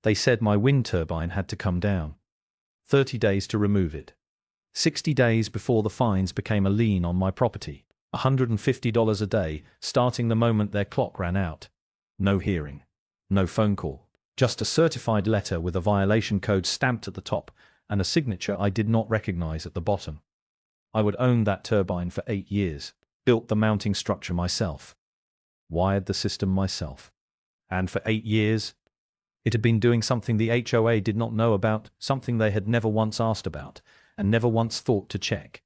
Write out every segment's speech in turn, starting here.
They said my wind turbine had to come down. 30 days to remove it. 60 days before the fines became a lien on my property. $150 a day, starting the moment their clock ran out. No hearing. No phone call. Just a certified letter with a violation code stamped at the top and a signature I did not recognize at the bottom. I would own that turbine for 8 years. Built the mounting structure myself. Wired the system myself. And for 8 years, it had been doing something the HOA did not know about, something they had never once asked about, and never once thought to check.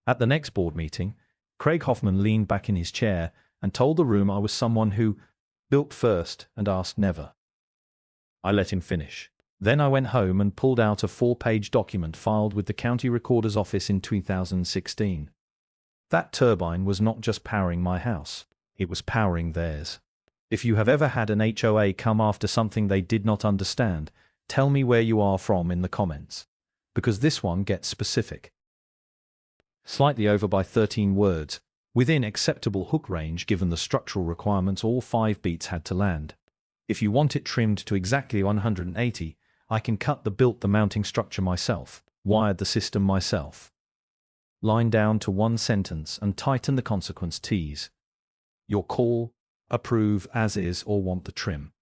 At the next board meeting, Craig Hoffman leaned back in his chair and told the room I was someone who built first and asked never. I let him finish. Then I went home and pulled out a 4-page document filed with the county recorder's office in 2016. That turbine was not just powering my house, it was powering theirs. If you have ever had an HOA come after something they did not understand, tell me where you are from in the comments. Because this one gets specific. Slightly over by 13 words, within acceptable hook range given the structural requirements, all 5 beats had to land. If you want it trimmed to exactly 180, I can cut the mounting structure myself, wired the system myself. Line down to 1 sentence and tighten the consequence T's. Your call, approve as is or want the trim.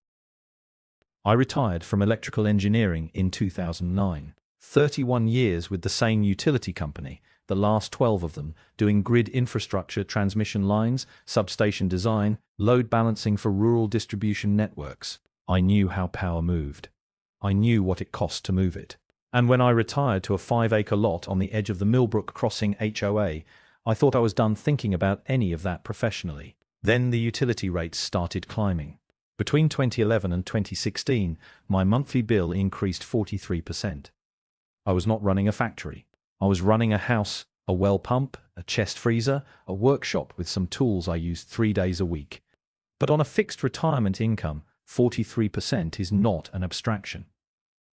I retired from electrical engineering in 2009. 31 years with the same utility company, the last 12 of them doing grid infrastructure, transmission lines, substation design, load balancing for rural distribution networks. I knew how power moved. I knew what it cost to move it. And when I retired to a 5-acre lot on the edge of the Millbrook Crossing HOA, I thought I was done thinking about any of that professionally. Then the utility rates started climbing. Between 2011 and 2016, my monthly bill increased 43%. I was not running a factory. I was running a house, a well pump, a chest freezer, a workshop with some tools I used 3 days a week. But on a fixed retirement income, 43% is not an abstraction.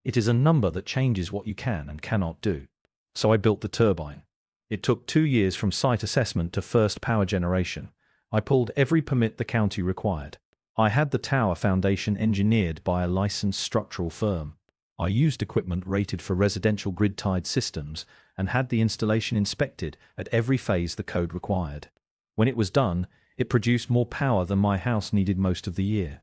It is a number that changes what you can and cannot do. So I built the turbine. It took 2 years from site assessment to first power generation. I pulled every permit the county required. I had the tower foundation engineered by a licensed structural firm. I used equipment rated for residential grid-tied systems and had the installation inspected at every phase the code required. When it was done, it produced more power than my house needed most of the year.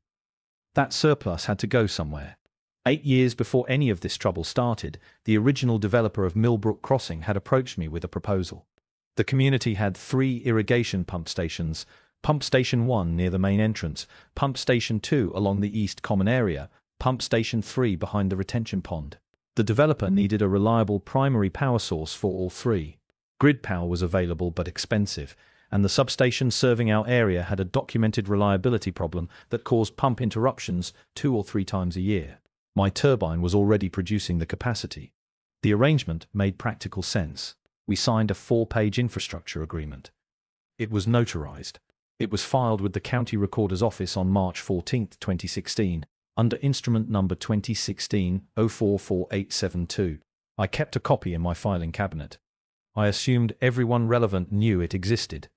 That surplus had to go somewhere. 8 years before any of this trouble started, the original developer of Millbrook Crossing had approached me with a proposal. The community had 3 irrigation pump stations, Pump Station 1 near the main entrance, Pump Station 2 along the east common area, Pump Station 3 behind the retention pond. The developer needed a reliable primary power source for all 3. Grid power was available but expensive, and the substation serving our area had a documented reliability problem that caused pump interruptions 2 or 3 times a year. My turbine was already producing the capacity. The arrangement made practical sense. We signed a 4-page infrastructure agreement. It was notarized. It was filed with the county recorder's office on March 14, 2016. Under instrument number 2016-044872. I kept a copy in my filing cabinet. I assumed everyone relevant knew it existed.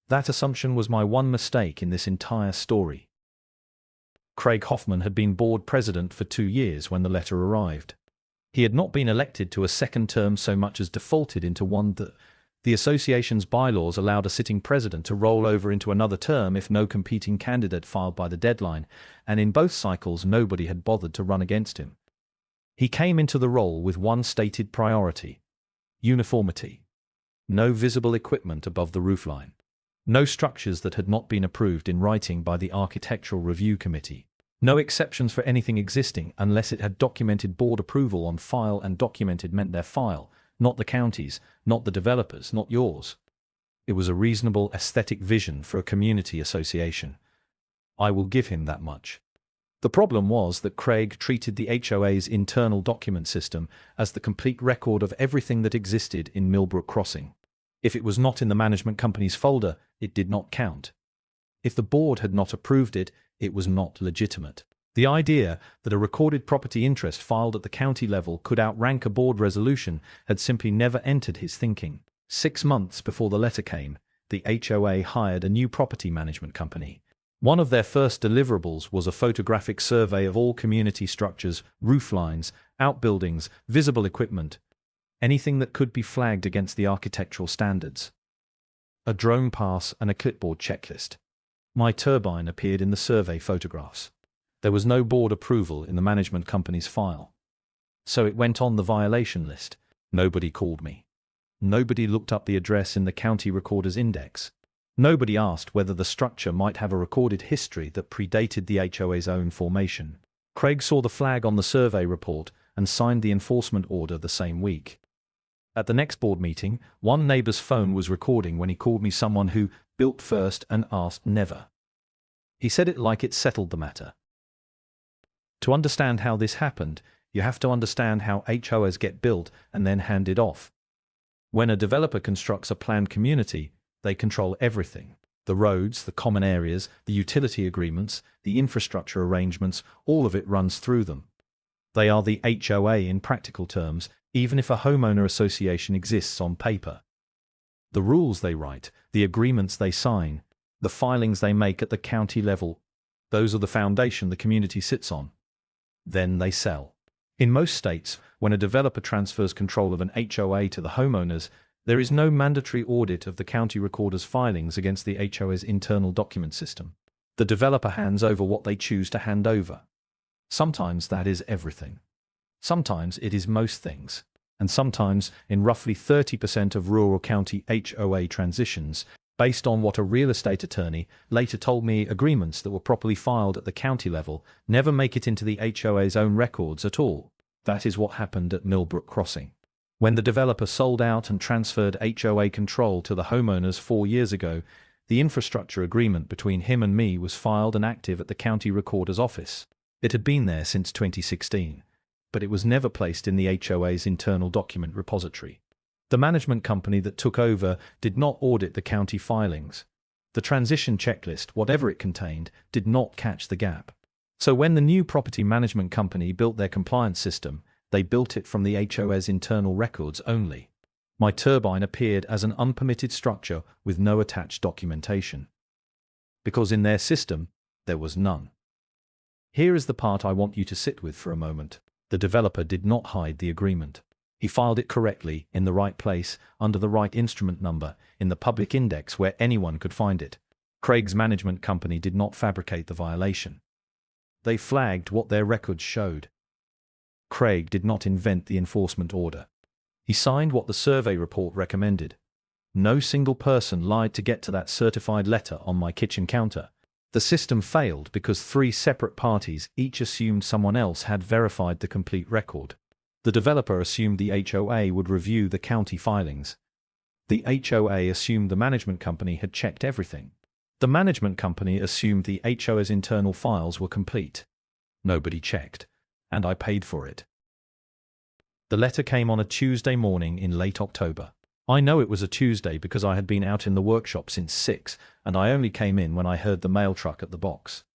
That assumption was my one mistake in this entire story. Craig Hoffman had been board president for 2 years when the letter arrived. He had not been elected to a second term so much as defaulted into one. The association's bylaws allowed a sitting president to roll over into another term if no competing candidate filed by the deadline, and in both cycles nobody had bothered to run against him. He came into the role with one stated priority: uniformity. No visible equipment above the roofline. No structures that had not been approved in writing by the Architectural Review Committee. No exceptions for anything existing unless it had documented board approval on file, and documented meant their file. Not the county's, not the developers, not yours. It was a reasonable aesthetic vision for a community association. I will give him that much. The problem was that Craig treated the HOA's internal document system as the complete record of everything that existed in Millbrook Crossing. If it was not in the management company's folder, it did not count. If the board had not approved it, it was not legitimate. The idea that a recorded property interest filed at the county level could outrank a board resolution had simply never entered his thinking. 6 months before the letter came, the HOA hired a new property management company. One of their first deliverables was a photographic survey of all community structures, roof lines, outbuildings, visible equipment, anything that could be flagged against the architectural standards. A drone pass and a clipboard checklist. My turbine appeared in the survey photographs. There was no board approval in the management company's file. So it went on the violation list. Nobody called me. Nobody looked up the address in the county recorder's index. Nobody asked whether the structure might have a recorded history that predated the HOA's own formation. Craig saw the flag on the survey report and signed the enforcement order the same week. At the next board meeting, one neighbor's phone was recording when he called me someone who built first and asked never. He said it like it settled the matter. To understand how this happened, you have to understand how HOAs get built and then handed off. When a developer constructs a planned community, they control everything. The roads, the common areas, the utility agreements, the infrastructure arrangements, all of it runs through them. They are the HOA in practical terms, even if a homeowner association exists on paper. The rules they write, the agreements they sign, the filings they make at the county level, those are the foundation the community sits on. Then they sell. In most states, when a developer transfers control of an HOA to the homeowners, there is no mandatory audit of the county recorder's filings against the HOA's internal document system. The developer hands over what they choose to hand over. Sometimes that is everything. Sometimes it is most things. And sometimes, in roughly 30% of rural county HOA transitions, based on what a real estate attorney later told me, agreements that were properly filed at the county level never make it into the HOA's own records at all. That is what happened at Millbrook Crossing. When the developer sold out and transferred HOA control to the homeowners 4 years ago, the infrastructure agreement between him and me was filed and active at the county recorder's office. It had been there since 2016, but it was never placed in the HOA's internal document repository. The management company that took over did not audit the county filings. The transition checklist, whatever it contained, did not catch the gap. So when the new property management company built their compliance system, they built it from the HOA's internal records only. My turbine appeared as an unpermitted structure with no attached documentation. Because in their system, there was none. Here is the part I want you to sit with for a moment. The developer did not hide the agreement. He filed it correctly, in the right place, under the right instrument number, in the public index where anyone could find it. Craig's management company did not fabricate the violation. They flagged what their records showed. Craig did not invent the enforcement order. He signed what the survey report recommended. No single person lied to get to that certified letter on my kitchen counter. The system failed because 3 separate parties each assumed someone else had verified the complete record. The developer assumed the HOA would review the county filings. The HOA assumed the management company had checked everything. The management company assumed the HOA's internal files were complete. Nobody checked, and I paid for it. The letter came on a Tuesday morning in late October. I know it was a Tuesday because I had been out in the workshop since 6, and I only came in when I heard the mail truck at the box.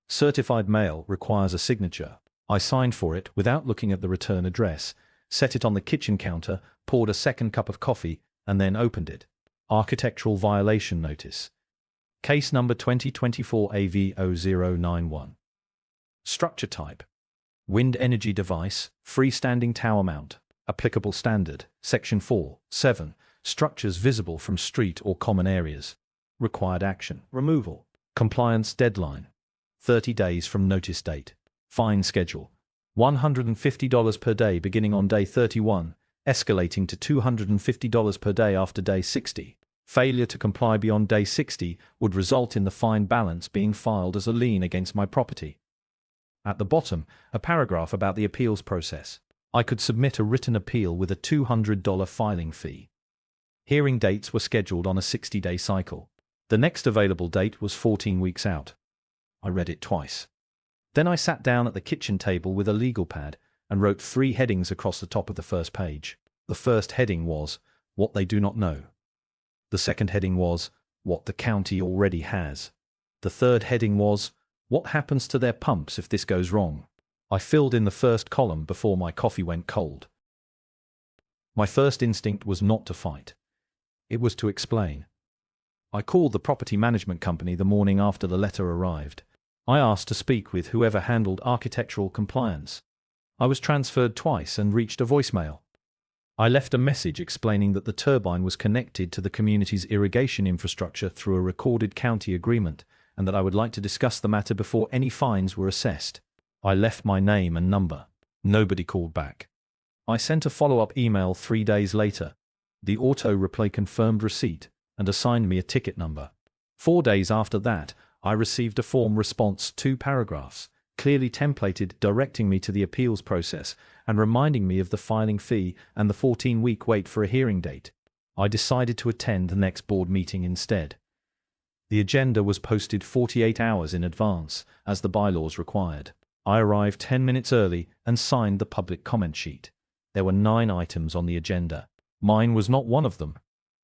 Certified mail requires a signature. I signed for it without looking at the return address, set it on the kitchen counter, poured a second cup of coffee, and then opened it. Architectural violation notice. Case number 2024 AV0091. Structure type: wind energy device, freestanding tower mount. Applicable standard, Section 4(7), structures visible from street or common areas. Required action: removal. Compliance deadline: 30 days from notice date. Fine schedule: $150 per day beginning on day 31, escalating to $250 per day after day 60. Failure to comply beyond day 60 would result in the fine balance being filed as a lien against my property. At the bottom, a paragraph about the appeals process. I could submit a written appeal with a $200 filing fee. Hearing dates were scheduled on a 60-day cycle. The next available date was 14 weeks out. I read it twice. Then I sat down at the kitchen table with a legal pad and wrote 3 headings across the top of the first page. The first heading was, "What they do not know." The second heading was, "What the county already has." The third heading was, "What happens to their pumps if this goes wrong?" I filled in the first column before my coffee went cold. My first instinct was not to fight. It was to explain. I called the property management company the morning after the letter arrived. I asked to speak with whoever handled architectural compliance. I was transferred twice and reached a voicemail. I left a message explaining that the turbine was connected to the community's irrigation infrastructure through a recorded county agreement, and that I would like to discuss the matter before any fines were assessed. I left my name and number. Nobody called back. I sent a follow-up email 3 days later. The auto-reply confirmed receipt and assigned me a ticket number. 4 days after that, I received a form response, 2 paragraphs, clearly templated, directing me to the appeals process and reminding me of the filing fee and the 14-week wait for a hearing date. I decided to attend the next board meeting instead. The agenda was posted 48 hours in advance, as the bylaws required. I arrived 10 minutes early and signed the public comment sheet. There were 9 items on the agenda. Mine was not one of them,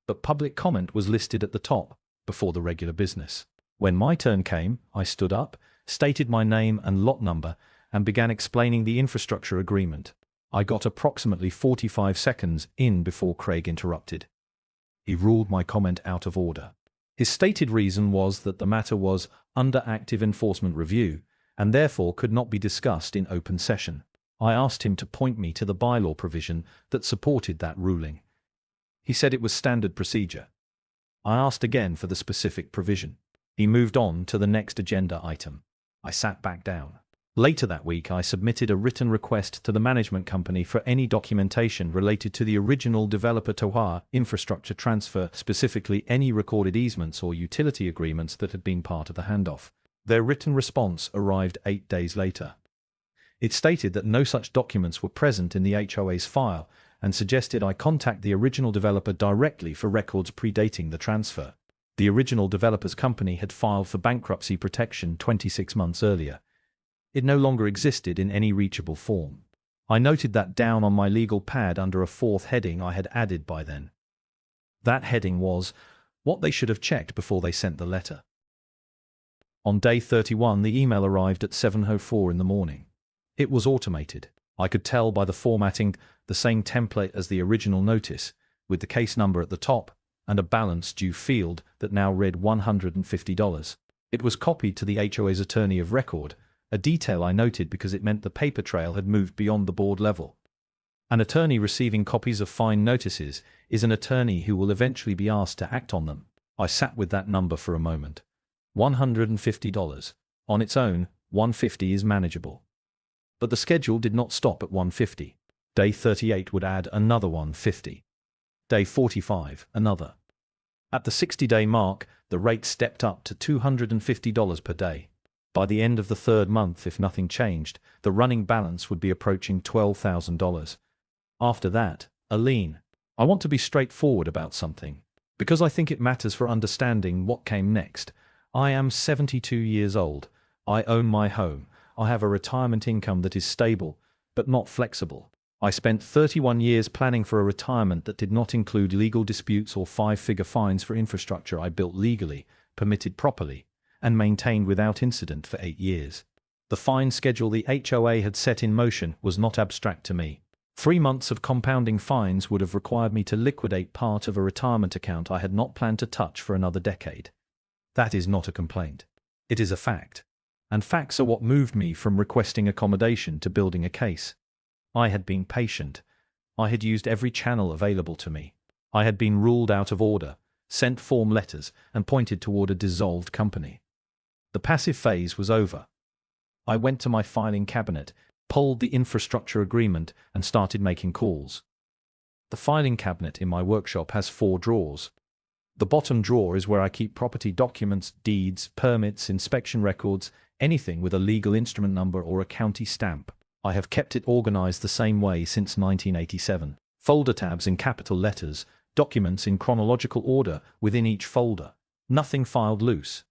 but public comment was listed at the top, before the regular business. When my turn came, I stood up, stated my name and lot number, and began explaining the infrastructure agreement. I got approximately 45 seconds in before Craig interrupted. He ruled my comment out of order. His stated reason was that the matter was under active enforcement review, and therefore could not be discussed in open session. I asked him to point me to the bylaw provision that supported that ruling. He said it was standard procedure. I asked again for the specific provision. He moved on to the next agenda item. I sat back down. Later that week, I submitted a written request to the management company for any documentation related to the original developer HOA infrastructure transfer, specifically any recorded easements or utility agreements that had been part of the handoff. Their written response arrived 8 days later. It stated that no such documents were present in the HOA's file and suggested I contact the original developer directly for records predating the transfer. The original developer's company had filed for bankruptcy protection 26 months earlier. It no longer existed in any reachable form. I noted that down on my legal pad under a 4th heading I had added by then. That heading was what they should have checked before they sent the letter. On day 31, the email arrived at 7:04 in the morning. It was automated. I could tell by the formatting, the same template as the original notice, with the case number at the top and a balance due field that now read $150. It was copied to the HOA's attorney of record, a detail I noted because it meant the paper trail had moved beyond the board level. An attorney receiving copies of fine notices is an attorney who will eventually be asked to act on them. I sat with that number for a moment. $150. On its own, $150 is manageable. But the schedule did not stop at $150. Day 38 would add another $150. Day 45, another. At the 60-day mark, the rate stepped up to $250 per day. By the end of the 3rd month, if nothing changed, the running balance would be approaching $12,000. After that, a lien. I want to be straightforward about something, because I think it matters for understanding what came next. I am 72 years old. I own my home. I have a retirement income that is stable, but not flexible. I spent 31 years planning for a retirement that did not include legal disputes or 5-figure fines for infrastructure I built legally, permitted properly, and maintained without incident for 8 years. The fine schedule the HOA had set in motion was not abstract to me. 3 months of compounding fines would have required me to liquidate part of a retirement account I had not planned to touch for another decade. That is not a complaint. It is a fact. And facts are what moved me from requesting accommodation to building a case. I had been patient. I had used every channel available to me. I had been ruled out of order, sent form letters, and pointed toward a dissolved company. The passive phase was over. I went to my filing cabinet, pulled the infrastructure agreement, and started making calls. The filing cabinet in my workshop has 4 drawers. The bottom drawer is where I keep property documents, deeds, permits, inspection records, anything with a legal instrument number or a county stamp. I have kept it organized the same way since 1987. Folder tabs in capital letters, documents in chronological order within each folder. Nothing filed loose.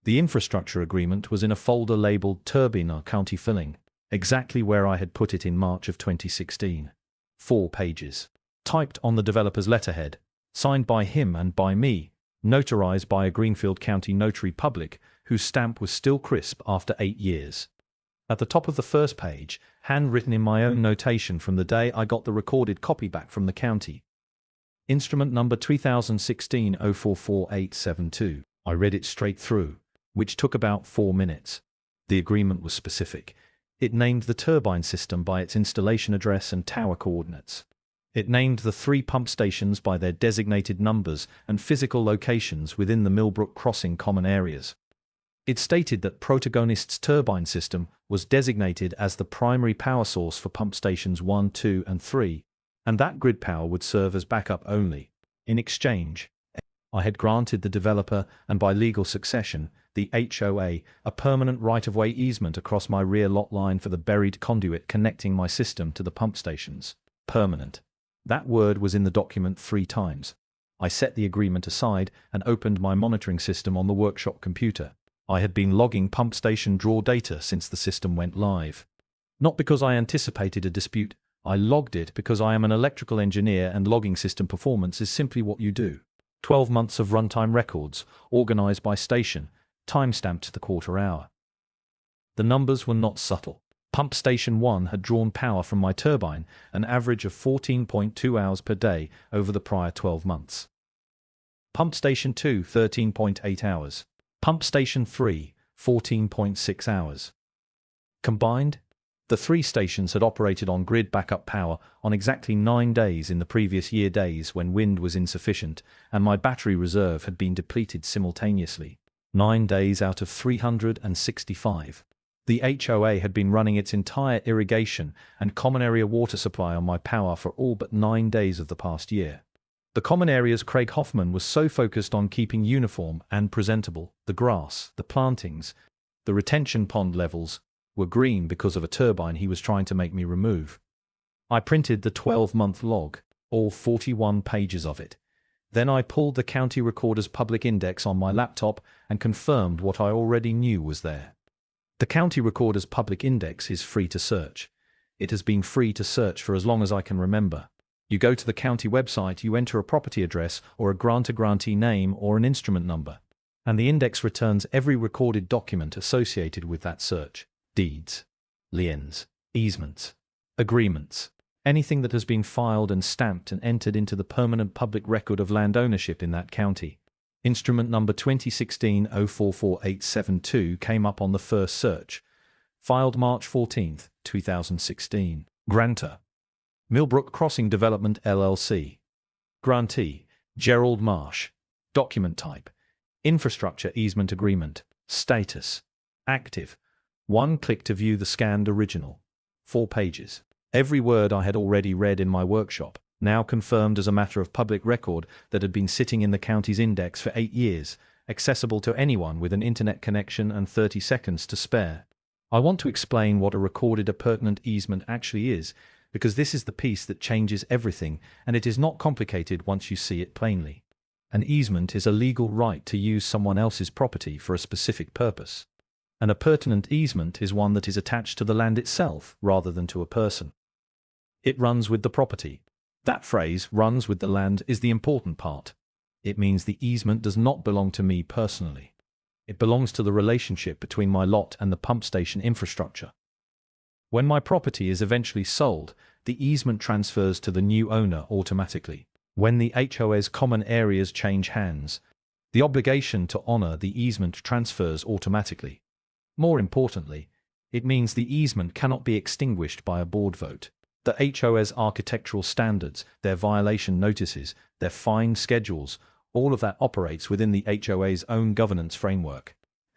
The infrastructure agreement was in a folder labeled Turbine County Filling, exactly where I had put it in March of 2016. 4 pages. Typed on the developer's letterhead, signed by him and by me, notarized by a Greenfield County notary public whose stamp was still crisp after 8 years. At the top of the first page, handwritten in my own notation from the day I got the recorded copy back from the county. Instrument number 2016-044872. I read it straight through, which took about 4 minutes. The agreement was specific. It named the turbine system by its installation address and tower coordinates. It named the 3 pump stations by their designated numbers and physical locations within the Millbrook Crossing common areas. It stated that Protagonist's turbine system was designated as the primary power source for pump stations 1, 2, and 3, and that grid power would serve as backup only. In exchange, I had granted the developer, and by legal succession, the HOA, a permanent right-of-way easement across my rear lot line for the buried conduit connecting my system to the pump stations. Permanent. That word was in the document 3 times. I set the agreement aside and opened my monitoring system on the workshop computer. I had been logging pump station draw data since the system went live. Not because I anticipated a dispute, I logged it because I am an electrical engineer and logging system performance is simply what you do. 12 months of runtime records, organized by station, time-stamped to the quarter hour. The numbers were not subtle. Pump Station 1 had drawn power from my turbine, an average of 14.2 hours per day over the prior 12 months. Pump Station 2, 13.8 hours. Pump Station 3, 14.6 hours. Combined, the 3 stations had operated on grid backup power on exactly 9 days in the previous year, days when wind was insufficient and my battery reserve had been depleted simultaneously. 9 days out of 365. The HOA had been running its entire irrigation and common area water supply on my power for all but 9 days of the past year. The common areas Craig Hoffman was so focused on keeping uniform and presentable, the grass, the plantings, the retention pond levels, were green because of a turbine he was trying to make me remove. I printed the 12-month log, all 41 pages of it. Then I pulled the county recorder's public index on my laptop and confirmed what I already knew was there. The county recorder's public index is free to search. It has been free to search for as long as I can remember. You go to the county website, you enter a property address or a grantor-grantee name or an instrument number, and the index returns every recorded document associated with that search. Deeds, liens, easements, agreements, anything that has been filed and stamped and entered into the permanent public record of land ownership in that county. Instrument number 2016-044872 came up on the first search, filed March 14, 2016. Grantor, Millbrook Crossing Development LLC. Grantee, Gerald Marsh. Document type, infrastructure easement agreement. Status, active. 1 click to view the scanned original. 4 pages. Every word I had already read in my workshop, now confirmed as a matter of public record that had been sitting in the county's index for 8 years, accessible to anyone with an internet connection and 30 seconds to spare. I want to explain what a recorded appurtenant easement actually is, because this is the piece that changes everything, and it is not complicated once you see it plainly. An easement is a legal right to use someone else's property for a specific purpose. An appurtenant easement is one that is attached to the land itself rather than to a person. It runs with the property. That phrase, runs with the land, is the important part. It means the easement does not belong to me personally. It belongs to the relationship between my lot and the pump station infrastructure. When my property is eventually sold, the easement transfers to the new owner automatically. When the HOA's common areas change hands, the obligation to honor the easement transfers automatically. More importantly, it means the easement cannot be extinguished by a board vote. The HOA's architectural standards, their violation notices, their fine schedules, all of that operates within the HOA's own governance framework.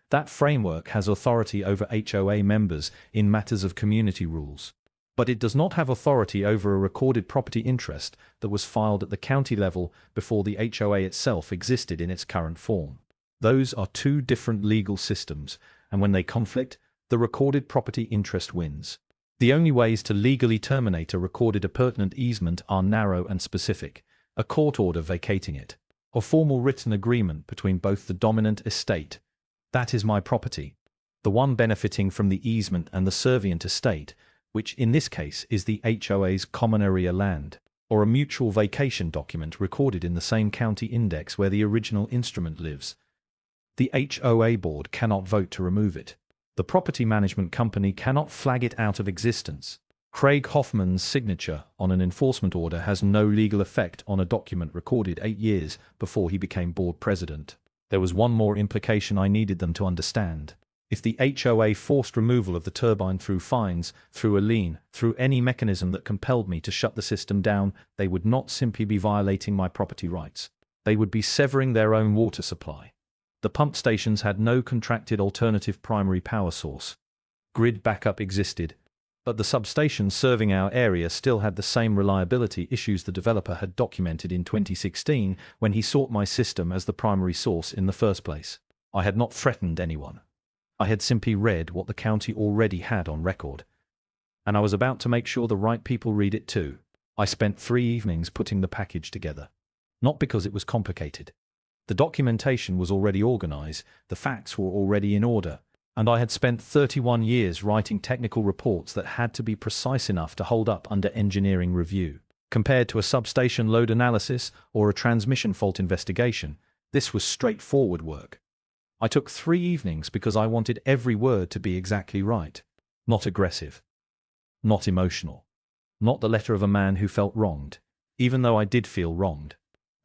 That framework has authority over HOA members in matters of community rules. But it does not have authority over a recorded property interest that was filed at the county level before the HOA itself existed in its current form. Those are 2 different legal systems, and when they conflict, the recorded property interest wins. The only ways to legally terminate a recorded appurtenant easement are narrow and specific: a court order vacating it, or formal written agreement between both the dominant estate, that is my property, the one benefiting from the easement, and the servient estate, which in this case is the HOA's common area land, or a mutual vacation document recorded in the same county index where the original instrument lives. The HOA board cannot vote to remove it. The property management company cannot flag it out of existence. Craig Hoffman's signature on an enforcement order has no legal effect on a document recorded 8 years before he became board president. There was one more implication I needed them to understand. If the HOA forced removal of the turbine through fines, through a lien, through any mechanism that compelled me to shut the system down, they would not simply be violating my property rights. They would be severing their own water supply. The pump stations had no contracted alternative primary power source. Grid backup existed, but the substations serving our area still had the same reliability issues the developer had documented in 2016 when he sought my system as the primary source in the first place. I had not threatened anyone. I had simply read what the county already had on record. And I was about to make sure the right people read it too. I spent 3 evenings putting the package together. Not because it was complicated. The documentation was already organized, the facts were already in order, and I had spent 31 years writing technical reports that had to be precise enough to hold up under engineering review. Compared to a substation load analysis or a transmission fault investigation, this was straightforward work. I took 3 evenings because I wanted every word to be exactly right. Not aggressive. Not emotional. Not the letter of a man who felt wronged, even though I did feel wronged.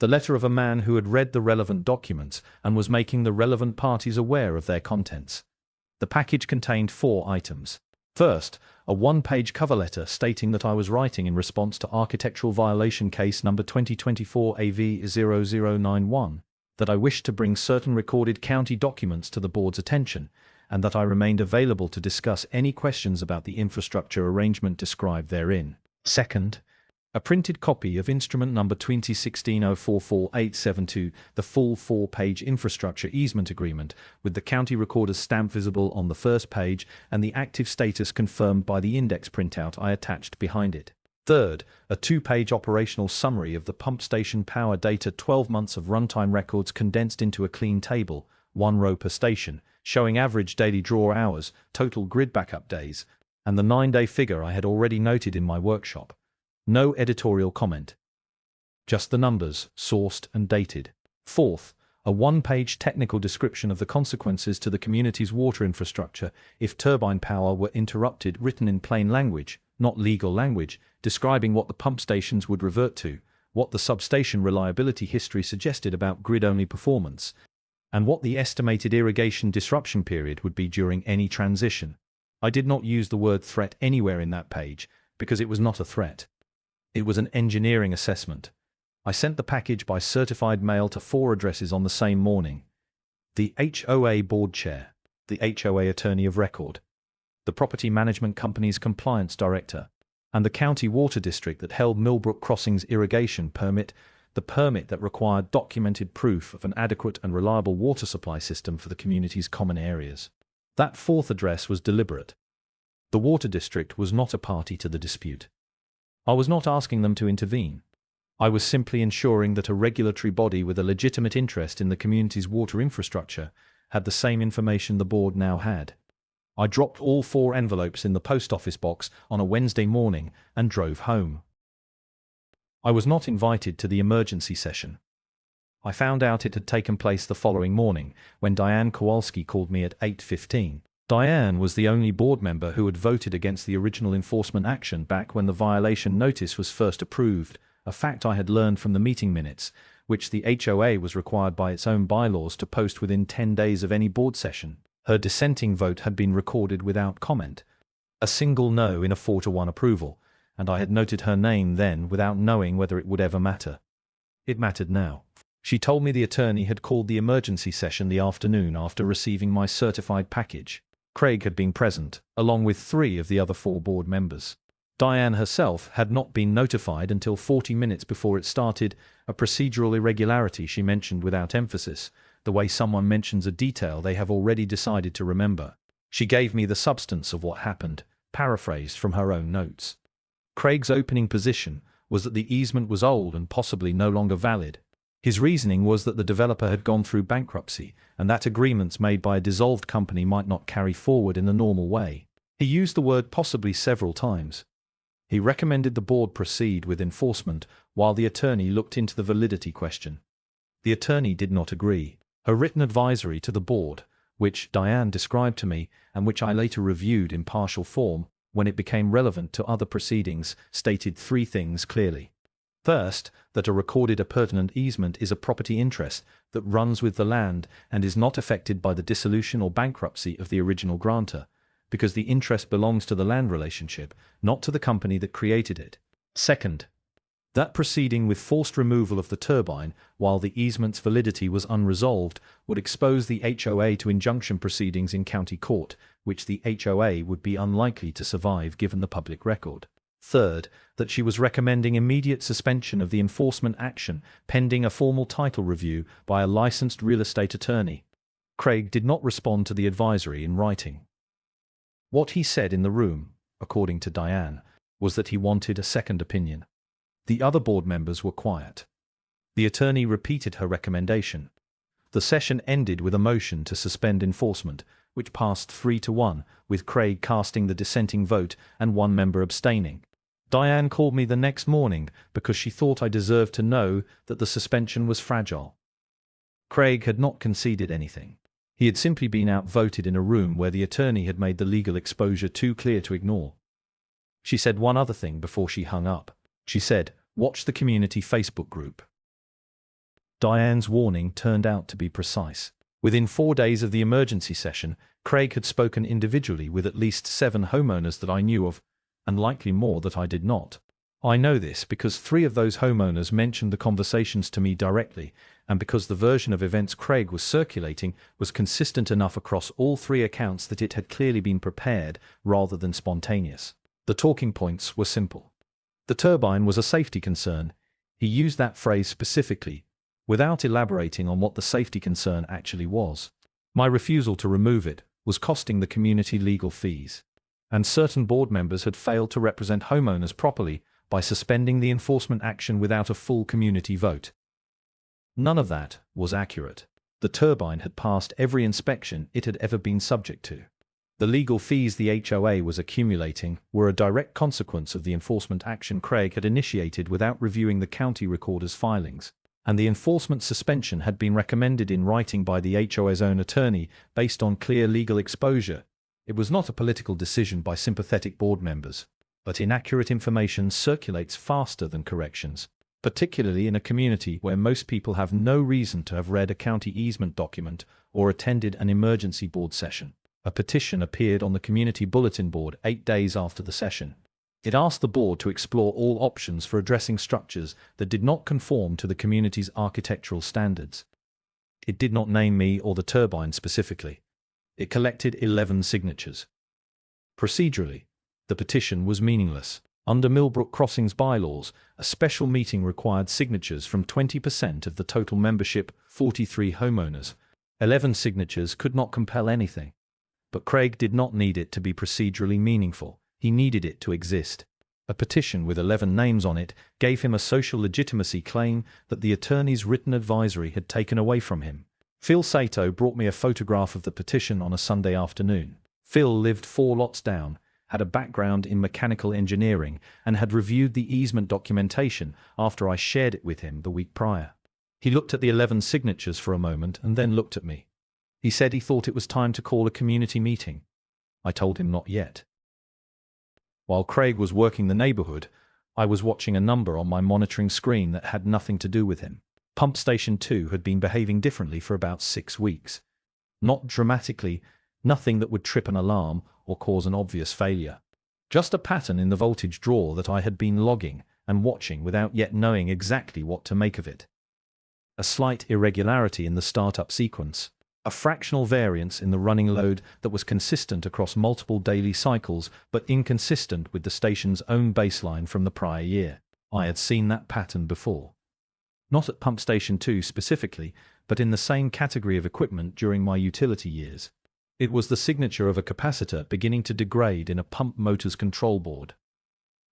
The letter of a man who had read the relevant documents and was making the relevant parties aware of their contents. The package contained 4 items. First, a 1-page cover letter stating that I was writing in response to architectural violation case number 2024 AV0091, that I wished to bring certain recorded county documents to the board's attention, and that I remained available to discuss any questions about the infrastructure arrangement described therein. Second, a printed copy of instrument number 2016-044872, the full 4-page infrastructure easement agreement, with the county recorder's stamp visible on the first page and the active status confirmed by the index printout I attached behind it. Third, a 2-page operational summary of the pump station power data, 12 months of runtime records condensed into a clean table, 1 row per station, showing average daily draw hours, total grid backup days, and the 9-day figure I had already noted in my workshop. No editorial comment. Just the numbers, sourced and dated. Fourth, a 1-page technical description of the consequences to the community's water infrastructure if turbine power were interrupted, written in plain language, not legal language, describing what the pump stations would revert to, what the substation reliability history suggested about grid-only performance, and what the estimated irrigation disruption period would be during any transition. I did not use the word threat anywhere in that page, because it was not a threat. It was an engineering assessment. I sent the package by certified mail to 4 addresses on the same morning. The HOA board chair, the HOA attorney of record, the property management company's compliance director, and the county water district that held Millbrook Crossing's irrigation permit, the permit that required documented proof of an adequate and reliable water supply system for the community's common areas. That 4th address was deliberate. The water district was not a party to the dispute. I was not asking them to intervene. I was simply ensuring that a regulatory body with a legitimate interest in the community's water infrastructure had the same information the board now had. I dropped all 4 envelopes in the post office box on a Wednesday morning and drove home. I was not invited to the emergency session. I found out it had taken place the following morning when Diane Kowalski called me at 8:15. Diane was the only board member who had voted against the original enforcement action back when the violation notice was first approved, a fact I had learned from the meeting minutes, which the HOA was required by its own bylaws to post within 10 days of any board session. Her dissenting vote had been recorded without comment, a single no in a 4-to-1 approval, and I had noted her name then without knowing whether it would ever matter. It mattered now. She told me the attorney had called the emergency session the afternoon after receiving my certified package. Craig had been present, along with 3 of the other 4 board members. Diane herself had not been notified until 40 minutes before it started, a procedural irregularity she mentioned without emphasis, the way someone mentions a detail they have already decided to remember. She gave me the substance of what happened, paraphrased from her own notes. Craig's opening position was that the easement was old and possibly no longer valid. His reasoning was that the developer had gone through bankruptcy and that agreements made by a dissolved company might not carry forward in the normal way. He used the word possibly several times. He recommended the board proceed with enforcement while the attorney looked into the validity question. The attorney did not agree. Her written advisory to the board, which Diane described to me and which I later reviewed in partial form, when it became relevant to other proceedings, stated three things clearly. First, that a recorded appurtenant easement is a property interest that runs with the land and is not affected by the dissolution or bankruptcy of the original grantor, because the interest belongs to the land relationship, not to the company that created it. Second, that proceeding with forced removal of the turbine while the easement's validity was unresolved would expose the HOA to injunction proceedings in county court, which the HOA would be unlikely to survive given the public record. Third, that she was recommending immediate suspension of the enforcement action pending a formal title review by a licensed real estate attorney. Craig did not respond to the advisory in writing. What he said in the room, according to Diane, was that he wanted a second opinion. The other board members were quiet. The attorney repeated her recommendation. The session ended with a motion to suspend enforcement, which passed 3-1, with Craig casting the dissenting vote and one member abstaining. Diane called me the next morning because she thought I deserved to know that the suspension was fragile. Craig had not conceded anything. He had simply been outvoted in a room where the attorney had made the legal exposure too clear to ignore. She said one other thing before she hung up. She said, "Watch the community Facebook group." Diane's warning turned out to be precise. Within 4 days of the emergency session, Craig had spoken individually with at least 7 homeowners that I knew of, and likely more that I did not. I know this because 3 of those homeowners mentioned the conversations to me directly, and because the version of events Craig was circulating was consistent enough across all 3 accounts that it had clearly been prepared rather than spontaneous. The talking points were simple. The turbine was a safety concern. He used that phrase specifically, without elaborating on what the safety concern actually was. My refusal to remove it was costing the community legal fees, and certain board members had failed to represent homeowners properly by suspending the enforcement action without a full community vote. None of that was accurate. The turbine had passed every inspection it had ever been subject to. The legal fees the HOA was accumulating were a direct consequence of the enforcement action Craig had initiated without reviewing the county recorder's filings, and the enforcement suspension had been recommended in writing by the HOA's own attorney based on clear legal exposure. It was not a political decision by sympathetic board members, but inaccurate information circulates faster than corrections, particularly in a community where most people have no reason to have read a county easement document or attended an emergency board session. A petition appeared on the community bulletin board 8 days after the session. It asked the board to explore all options for addressing structures that did not conform to the community's architectural standards. It did not name me or the turbine specifically. It collected 11 signatures. Procedurally, the petition was meaningless. Under Millbrook Crossings bylaws, a special meeting required signatures from 20% of the total membership, 43 homeowners. 11 signatures could not compel anything. But Craig did not need it to be procedurally meaningful. He needed it to exist. A petition with 11 names on it gave him a social legitimacy claim that the attorney's written advisory had taken away from him. Phil Sato brought me a photograph of the petition on a Sunday afternoon. Phil lived 4 lots down, had a background in mechanical engineering, and had reviewed the easement documentation after I shared it with him the week prior. He looked at the 11 signatures for a moment and then looked at me. He said he thought it was time to call a community meeting. I told him not yet. While Craig was working the neighborhood, I was watching a number on my monitoring screen that had nothing to do with him. Pump Station 2 had been behaving differently for about 6 weeks. Not dramatically, nothing that would trip an alarm or cause an obvious failure. Just a pattern in the voltage draw that I had been logging and watching without yet knowing exactly what to make of it. A slight irregularity in the startup sequence. A fractional variance in the running load that was consistent across multiple daily cycles but inconsistent with the station's own baseline from the prior year. I had seen that pattern before. Not at Pump Station 2 specifically, but in the same category of equipment during my utility years. It was the signature of a capacitor beginning to degrade in a pump motor's control board.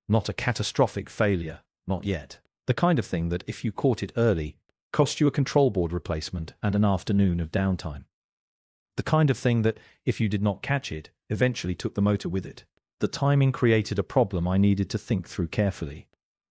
Not a catastrophic failure, not yet. The kind of thing that, if you caught it early, cost you a control board replacement and an afternoon of downtime. The kind of thing that, if you did not catch it, eventually took the motor with it. The timing created a problem I needed to think through carefully.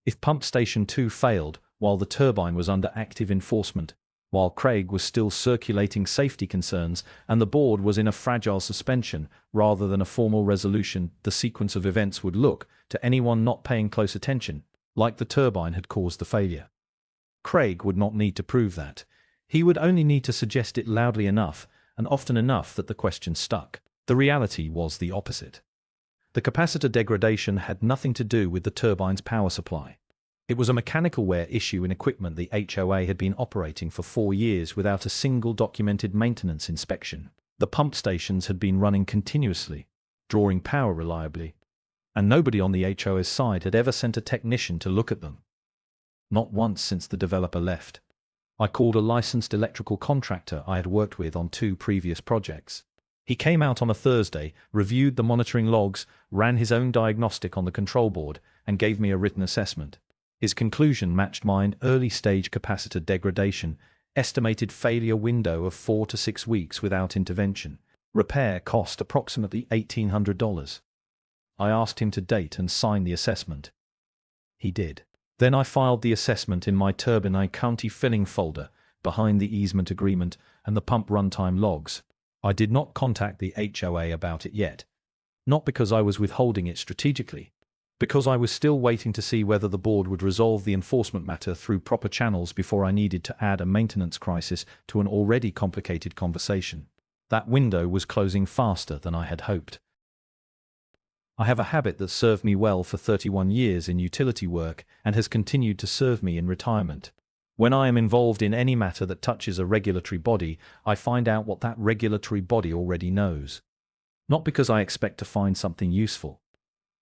If Pump Station 2 failed while the turbine was under active enforcement, While Craig was still circulating safety concerns and the board was in a fragile suspension rather than a formal resolution, the sequence of events would look, to anyone not paying close attention, like the turbine had caused the failure. Craig would not need to prove that. He would only need to suggest it loudly enough, and often enough that the question stuck. The reality was the opposite. The capacitor degradation had nothing to do with the turbine's power supply. It was a mechanical wear issue in equipment the HOA had been operating for 4 years without a single documented maintenance inspection. The pump stations had been running continuously, drawing power reliably, and nobody on the HOA's side had ever sent a technician to look at them. Not once since the developer left. I called a licensed electrical contractor I had worked with on 2 previous projects. He came out on a Thursday, reviewed the monitoring logs, ran his own diagnostic on the control board, and gave me a written assessment. His conclusion matched mine: early-stage capacitor degradation, estimated failure window of 4 to 6 weeks without intervention. Repair cost approximately $1,800. I asked him to date and sign the assessment. He did. Then I filed the assessment in my Turbine County filling folder, behind the easement agreement and the pump runtime logs. I did not contact the HOA about it yet. Not because I was withholding it strategically, because I was still waiting to see whether the board would resolve the enforcement matter through proper channels before I needed to add a maintenance crisis to an already complicated conversation. That window was closing faster than I had hoped. I have a habit that served me well for 31 years in utility work and has continued to serve me in retirement. When I am involved in any matter that touches a regulatory body, I find out what that regulatory body already knows. Not because I expect to find something useful.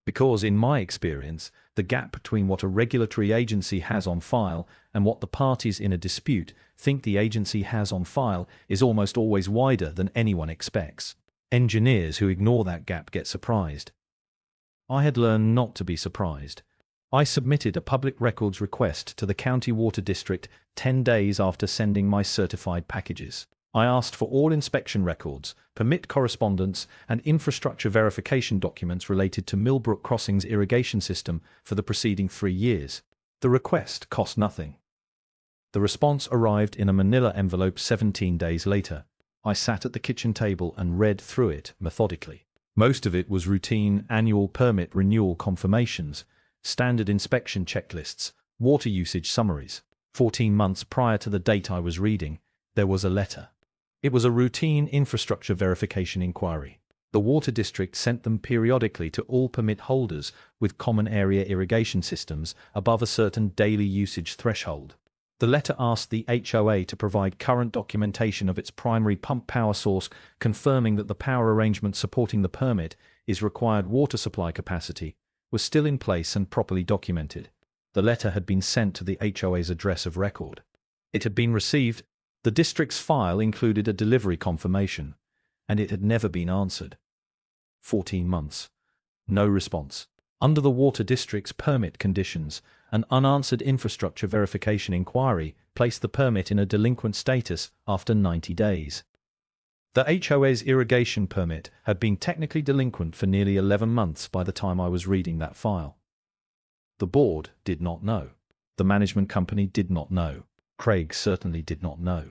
Because, in my experience, the gap between what a regulatory agency has on file and what the parties in a dispute think the agency has on file is almost always wider than anyone expects. Engineers who ignore that gap get surprised. I had learned not to be surprised. I submitted a public records request to the County Water District 10 days after sending my certified packages. I asked for all inspection records, permit correspondence, and infrastructure verification documents related to Millbrook Crossings irrigation system for the preceding 3 years. The request cost nothing. The response arrived in a manila envelope 17 days later. I sat at the kitchen table and read through it methodically. Most of it was routine annual permit renewal confirmations, standard inspection checklists, water usage summaries. 14 months prior to the date I was reading, there was a letter. It was a routine infrastructure verification inquiry. The water district sent them periodically to all permit holders with common area irrigation systems above a certain daily usage threshold. The letter asked the HOA to provide current documentation of its primary pump power source, confirming that the power arrangement supporting the permit, its required water supply capacity, was still in place and properly documented. The letter had been sent to the HOA's address of record. It had been received. The district's file included a delivery confirmation, and it had never been answered. 14 months. No response. Under the water district's permit conditions, an unanswered infrastructure verification inquiry placed the permit in a delinquent status after 90 days. The HOA's irrigation permit had been technically delinquent for nearly 11 months by the time I was reading that file. The board did not know. The management company did not know. Craig certainly did not know.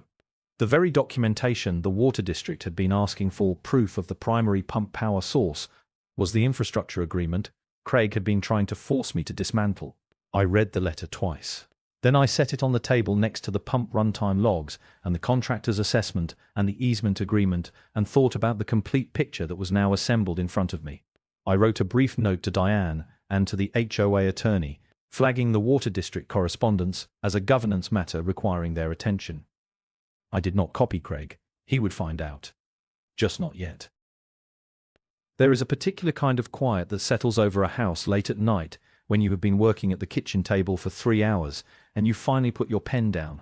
The very documentation the water district had been asking for, proof of the primary pump power source, was the infrastructure agreement Craig had been trying to force me to dismantle. I read the letter twice. Then I set it on the table next to the pump runtime logs and the contractor's assessment and the easement agreement and thought about the complete picture that was now assembled in front of me. I wrote a brief note to Diane and to the HOA attorney, flagging the water district correspondence as a governance matter requiring their attention. I did not copy Craig. He would find out. Just not yet. There is a particular kind of quiet that settles over a house late at night when you have been working at the kitchen table for 3 hours and you finally put your pen down.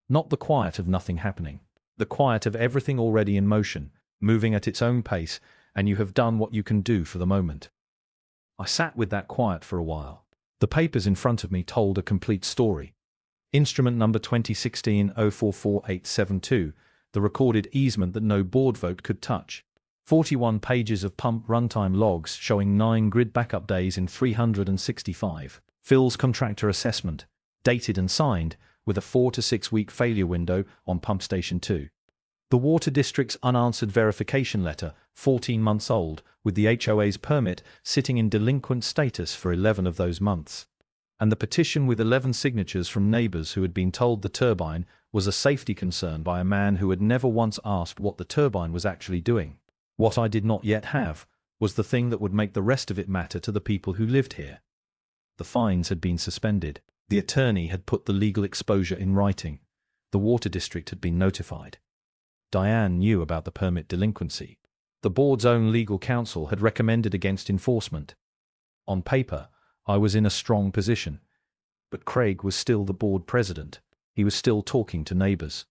Not the quiet of nothing happening. The quiet of everything already in motion, moving at its own pace, and you have done what you can do for the moment. I sat with that quiet for a while. The papers in front of me told a complete story. Instrument number 2016-044872, the recorded easement that no board vote could touch. 41 pages of pump runtime logs showing 9 grid backup days in 365. Phil's contractor assessment, dated and signed, with a 4 to 6 week failure window on Pump Station 2. The Water District's unanswered verification letter, 14 months old, with the HOA's permit sitting in delinquent status for 11 of those months. And the petition with 11 signatures from neighbors who had been told the turbine was a safety concern by a man who had never once asked what the turbine was actually doing. What I did not yet have was the thing that would make the rest of it matter to the people who lived here. The fines had been suspended. The attorney had put the legal exposure in writing. The Water District had been notified. Diane knew about the permit delinquency. The board's own legal counsel had recommended against enforcement. On paper, I was in a strong position. But Craig was still the board president. He was still talking to neighbors.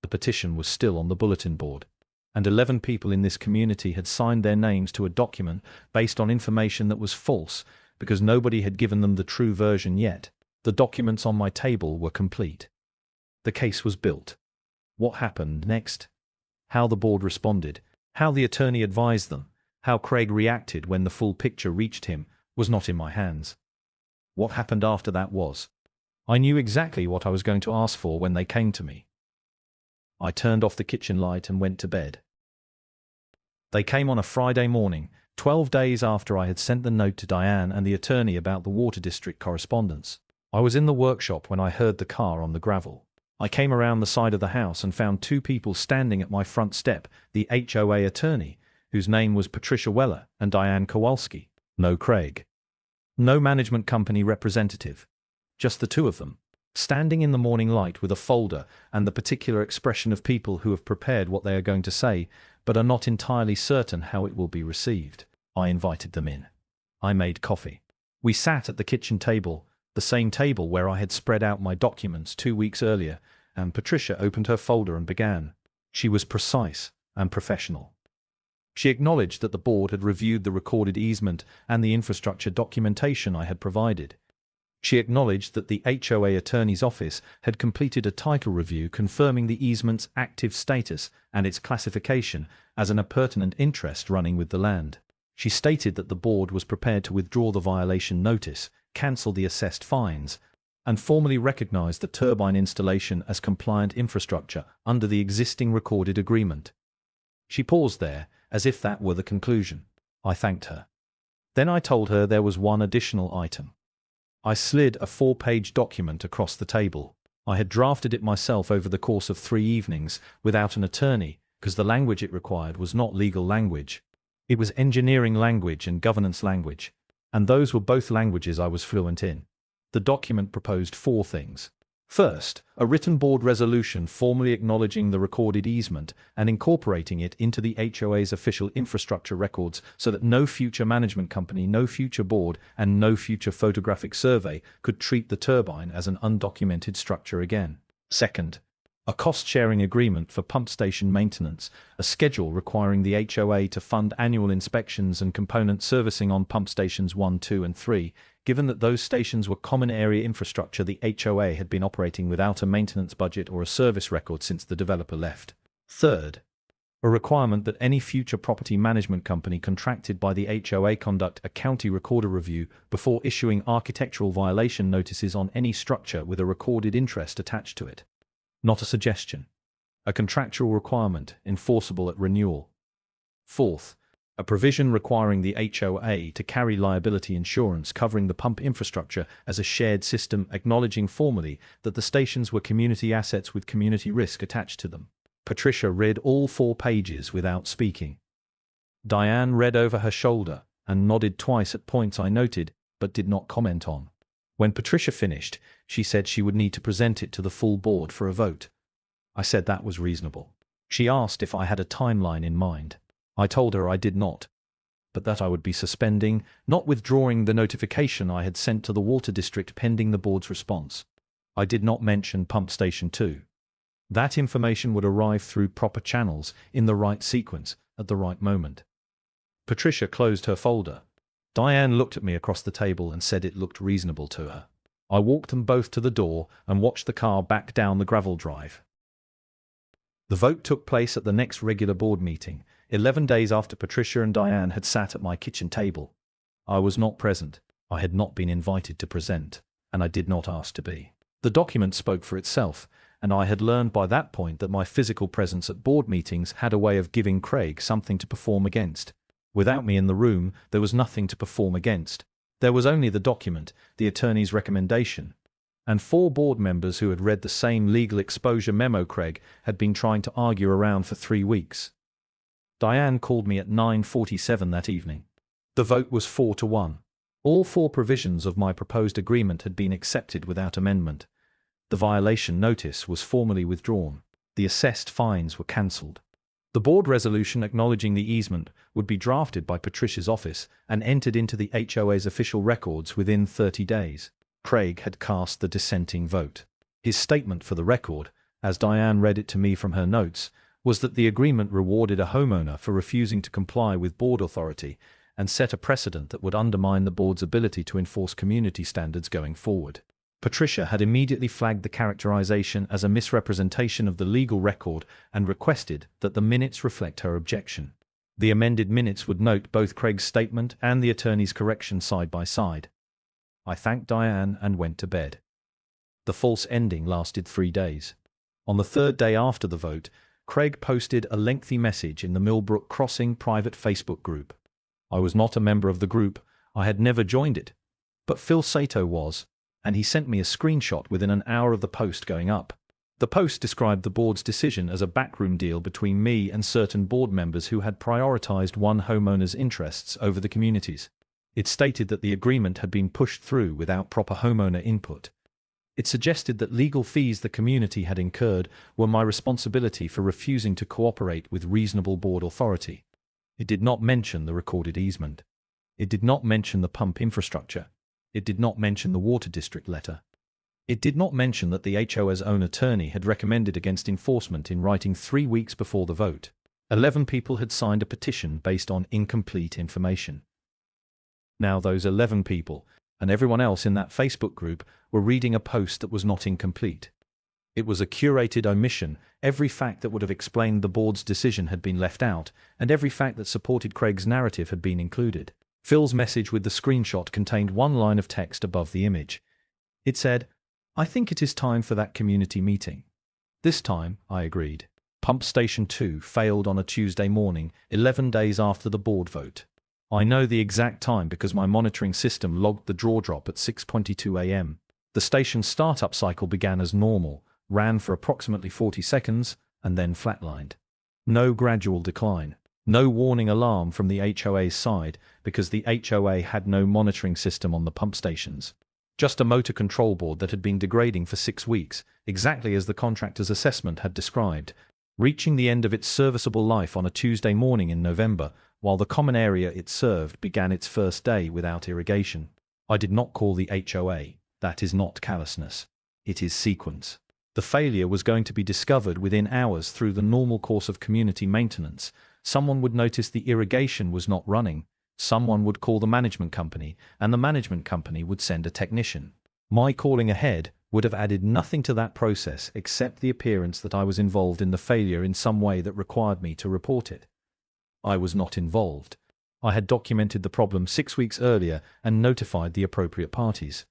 The petition was still on the bulletin board. And 11 people in this community had signed their names to a document based on information that was false because nobody had given them the true version yet. The documents on my table were complete. The case was built. What happened next? How the board responded, how the attorney advised them, how Craig reacted when the full picture reached him was not in my hands. What happened after that was. I knew exactly what I was going to ask for when they came to me. I turned off the kitchen light and went to bed. They came on a Friday morning, 12 days after I had sent the note to Diane and the attorney about the Water District correspondence. I was in the workshop when I heard the car on the gravel. I came around the side of the house and found 2 people standing at my front step, the HOA attorney, whose name was Patricia Weller, and Diane Kowalski. No Craig. No management company representative. Just the 2 of them, standing in the morning light with a folder and the particular expression of people who have prepared what they are going to say, but are not entirely certain how it will be received. I invited them in. I made coffee. We sat at the kitchen table, the same table where I had spread out my documents 2 weeks earlier, and Patricia opened her folder and began. She was precise and professional. She acknowledged that the board had reviewed the recorded easement and the infrastructure documentation I had provided. She acknowledged that the HOA attorney's office had completed a title review confirming the easement's active status and its classification as an appurtenant interest running with the land. She stated that the board was prepared to withdraw the violation notice, cancel the assessed fines, and formally recognize the turbine installation as compliant infrastructure under the existing recorded agreement. She paused there, as if that were the conclusion. I thanked her. Then I told her there was one additional item. I slid a 4-page document across the table. I had drafted it myself over the course of 3 evenings, without an attorney, because the language it required was not legal language. It was engineering language and governance language, and those were both languages I was fluent in. The document proposed 4 things. First, a written board resolution formally acknowledging the recorded easement and incorporating it into the HOA's official infrastructure records so that no future management company, no future board, and no future photographic survey could treat the turbine as an undocumented structure again. Second, a cost-sharing agreement for pump station maintenance, a schedule requiring the HOA to fund annual inspections and component servicing on pump stations 1, 2, and 3, given that those stations were common area infrastructure the HOA had been operating without a maintenance budget or a service record since the developer left. Third, a requirement that any future property management company contracted by the HOA conduct a county recorder review before issuing architectural violation notices on any structure with a recorded interest attached to it. Not a suggestion. A contractual requirement, enforceable at renewal. Fourth, a provision requiring the HOA to carry liability insurance covering the pump infrastructure as a shared system, acknowledging formally that the stations were community assets with community risk attached to them. Patricia read all 4 pages without speaking. Diane read over her shoulder and nodded twice at points I noted but did not comment on. When Patricia finished, she said she would need to present it to the full board for a vote. I said that was reasonable. She asked if I had a timeline in mind. I told her I did not, but that I would be suspending, not withdrawing the notification I had sent to the Water District pending the board's response. I did not mention Pump Station 2. That information would arrive through proper channels, in the right sequence, at the right moment. Patricia closed her folder. Diane looked at me across the table and said it looked reasonable to her. I walked them both to the door and watched the car back down the gravel drive. The vote took place at the next regular board meeting, 11 days after Patricia and Diane had sat at my kitchen table. I was not present. I had not been invited to present, and I did not ask to be. The document spoke for itself, and I had learned by that point that my physical presence at board meetings had a way of giving Craig something to perform against. Without me in the room, there was nothing to perform against. There was only the document, the attorney's recommendation, and 4 board members who had read the same legal exposure memo Craig had been trying to argue around for 3 weeks. Diane called me at 9:47 that evening. The vote was 4-1. All 4 provisions of my proposed agreement had been accepted without amendment. The violation notice was formally withdrawn. The assessed fines were cancelled. The board resolution acknowledging the easement would be drafted by Patricia's office and entered into the HOA's official records within 30 days. Craig had cast the dissenting vote. His statement for the record, as Diane read it to me from her notes, was that the agreement rewarded a homeowner for refusing to comply with board authority and set a precedent that would undermine the board's ability to enforce community standards going forward. Patricia had immediately flagged the characterization as a misrepresentation of the legal record and requested that the minutes reflect her objection. The amended minutes would note both Craig's statement and the attorney's correction side by side. I thanked Diane and went to bed. The false ending lasted 3 days. On the 3rd day after the vote, Craig posted a lengthy message in the Millbrook Crossing private Facebook group. I was not a member of the group, I had never joined it, but Phil Sato was, and he sent me a screenshot within an hour of the post going up. The post described the board's decision as a backroom deal between me and certain board members who had prioritized one homeowner's interests over the community's. It stated that the agreement had been pushed through without proper homeowner input. It suggested that legal fees the community had incurred were my responsibility for refusing to cooperate with reasonable board authority. It did not mention the recorded easement. It did not mention the pump infrastructure. It did not mention the water district letter. It did not mention that the HOA's own attorney had recommended against enforcement in writing 3 weeks before the vote. 11 people had signed a petition based on incomplete information. Now those 11 people, and everyone else in that Facebook group, were reading a post that was not incomplete. It was a curated omission. Every fact that would have explained the board's decision had been left out, and every fact that supported Craig's narrative had been included. Phil's message with the screenshot contained one line of text above the image. It said, "I think it is time for that community meeting." This time, I agreed. Pump Station 2 failed on a Tuesday morning, 11 days after the board vote. I know the exact time because my monitoring system logged the draw drop at 6:22 a.m. The station's startup cycle began as normal, ran for approximately 40 seconds, and then flatlined. No gradual decline. No warning alarm from the HOA's side because the HOA had no monitoring system on the pump stations. Just a motor control board that had been degrading for 6 weeks, exactly as the contractor's assessment had described, reaching the end of its serviceable life on a Tuesday morning in November, while the common area it served began its first day without irrigation. I did not call the HOA. That is not callousness. It is sequence. The failure was going to be discovered within hours through the normal course of community maintenance. Someone would notice the irrigation was not running. Someone would call the management company, and the management company would send a technician. My calling ahead would have added nothing to that process except the appearance that I was involved in the failure in some way that required me to report it. I was not involved. I had documented the problem 6 weeks earlier and notified the appropriate parties.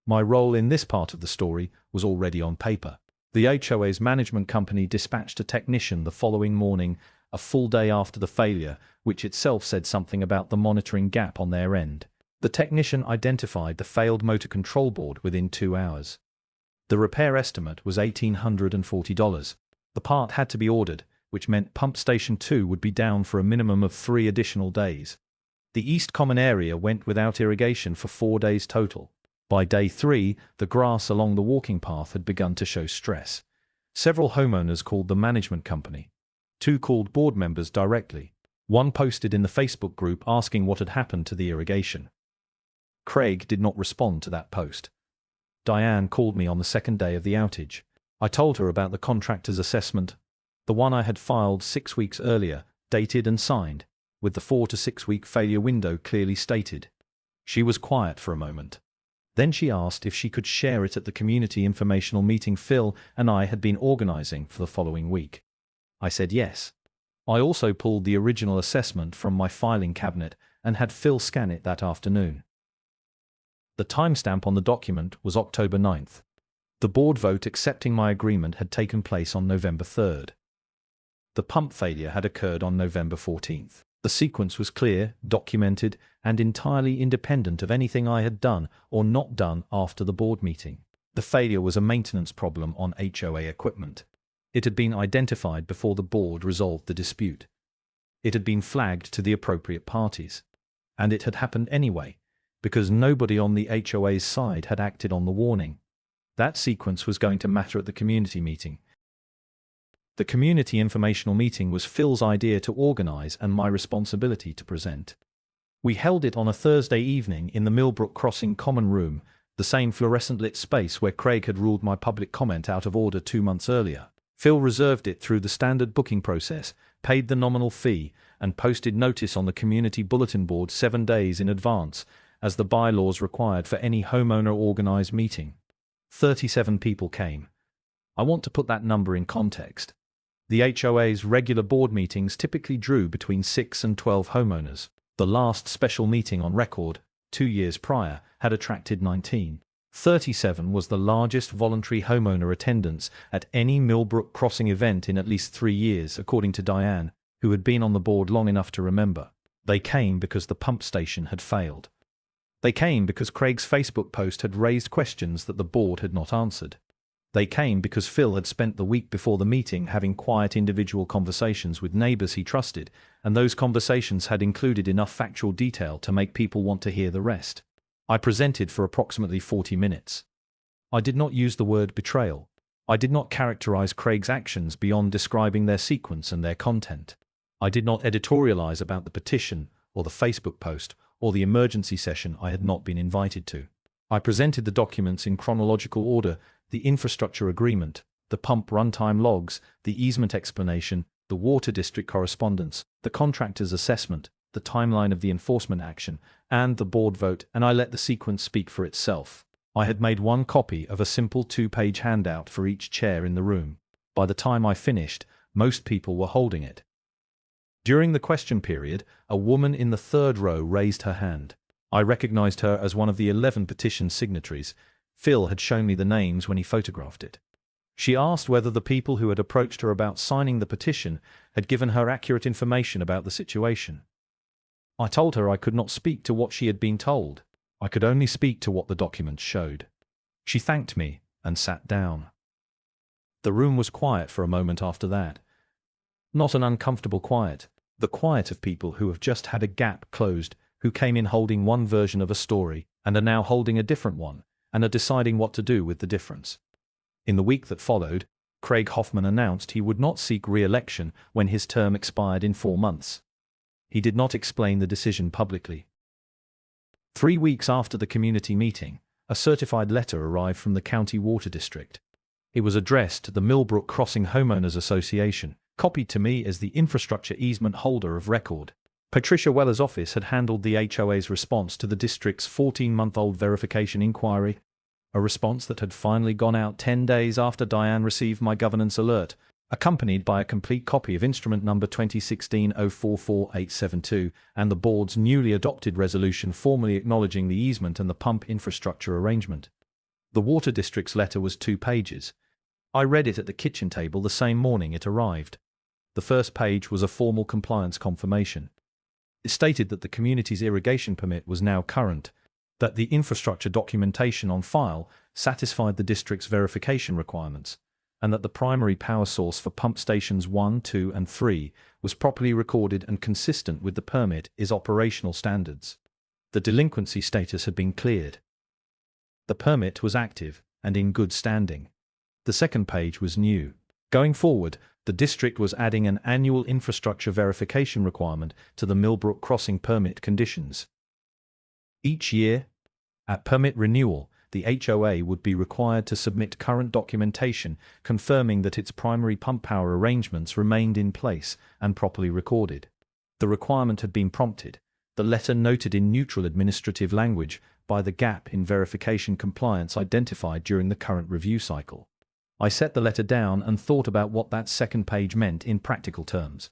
My role in this part of the story was already on paper. The HOA's management company dispatched a technician the following morning, a full day after the failure, which itself said something about the monitoring gap on their end. The technician identified the failed motor control board within 2 hours. The repair estimate was $1,840. The part had to be ordered, which meant Pump Station 2 would be down for a minimum of 3 additional days. The East Common area went without irrigation for 4 days total. By day 3, the grass along the walking path had begun to show stress. Several homeowners called the management company. 2 called board members directly. 1 posted in the Facebook group asking what had happened to the irrigation. Craig did not respond to that post. Diane called me on the 2nd day of the outage. I told her about the contractor's assessment, the one I had filed 6 weeks earlier, dated and signed, with the 4 to 6 week failure window clearly stated. She was quiet for a moment. Then she asked if she could share it at the community informational meeting Phil and I had been organizing for the following week. I said yes. I also pulled the original assessment from my filing cabinet and had Phil scan it that afternoon. The timestamp on the document was October 9th. The board vote accepting my agreement had taken place on November 3rd. The pump failure had occurred on November 14th. The sequence was clear, documented, and entirely independent of anything I had done or not done after the board meeting. The failure was a maintenance problem on HOA equipment. It had been identified before the board resolved the dispute. It had been flagged to the appropriate parties. And it had happened anyway, because nobody on the HOA's side had acted on the warning. That sequence was going to matter at the community meeting. The community informational meeting was Phil's idea to organize and my responsibility to present. We held it on a Thursday evening in the Millbrook Crossing common room, the same fluorescent-lit space where Craig had ruled my public comment out of order 2 months earlier. Phil reserved it through the standard booking process, paid the nominal fee, and posted notice on the community bulletin board 7 days in advance, as the bylaws required for any homeowner-organized meeting. 37 people came. I want to put that number in context. The HOA's regular board meetings typically drew between 6 and 12 homeowners. The last special meeting on record, 2 years prior, had attracted 19. 37 was the largest voluntary homeowner attendance at any Millbrook Crossing event in at least 3 years, according to Diane, who had been on the board long enough to remember. They came because the pump station had failed. They came because Craig's Facebook post had raised questions that the board had not answered. They came because Phil had spent the week before the meeting having quiet individual conversations with neighbors he trusted, and those conversations had included enough factual detail to make people want to hear the rest. I presented for approximately 40 minutes. I did not use the word betrayal. I did not characterize Craig's actions beyond describing their sequence and their content. I did not editorialize about the petition, or the Facebook post, or the emergency session I had not been invited to. I presented the documents in chronological order: the infrastructure agreement, the pump runtime logs, the easement explanation, the water district correspondence, the contractor's assessment, the timeline of the enforcement action, and the board vote, and I let the sequence speak for itself. I had made one copy of a simple 2-page handout for each chair in the room. By the time I finished, most people were holding it. During the question period, a woman in the third row raised her hand. I recognized her as one of the 11 petition signatories. Phil had shown me the names when he photographed it. She asked whether the people who had approached her about signing the petition had given her accurate information about the situation. I told her I could not speak to what she had been told. I could only speak to what the documents showed. She thanked me and sat down. The room was quiet for a moment after that. Not an uncomfortable quiet, the quiet of people who have just had a gap closed, who came in holding one version of a story and are now holding a different one, and are deciding what to do with the difference. In the week that followed, Craig Hoffman announced he would not seek re-election when his term expired in 4 months. He did not explain the decision publicly. 3 weeks after the community meeting, a certified letter arrived from the county water district. It was addressed to the Millbrook Crossing Homeowners Association, copied to me as the infrastructure easement holder of record. Patricia Weller's office had handled the HOA's response to the district's 14-month-old verification inquiry, a response that had finally gone out 10 days after Diane received my governance alert, accompanied by a complete copy of Instrument Number 2016-044872 and the board's newly adopted resolution formally acknowledging the easement and the pump infrastructure arrangement. The water district's letter was 2 pages. I read it at the kitchen table the same morning it arrived. The first page was a formal compliance confirmation. It stated that the community's irrigation permit was now current, that the infrastructure documentation on file satisfied the district's verification requirements, and that the primary power source for pump stations 1, 2, and 3 was properly recorded and consistent with the permit is operational standards. The delinquency status had been cleared. The permit was active and in good standing. The second page was new. Going forward, the district was adding an annual infrastructure verification requirement to the Millbrook Crossing permit conditions. Each year, at permit renewal, the HOA would be required to submit current documentation confirming that its primary pump power arrangements remained in place and properly recorded. The requirement had been prompted, the letter noted in neutral administrative language, by the gap in verification compliance identified during the current review cycle. I set the letter down and thought about what that second page meant in practical terms.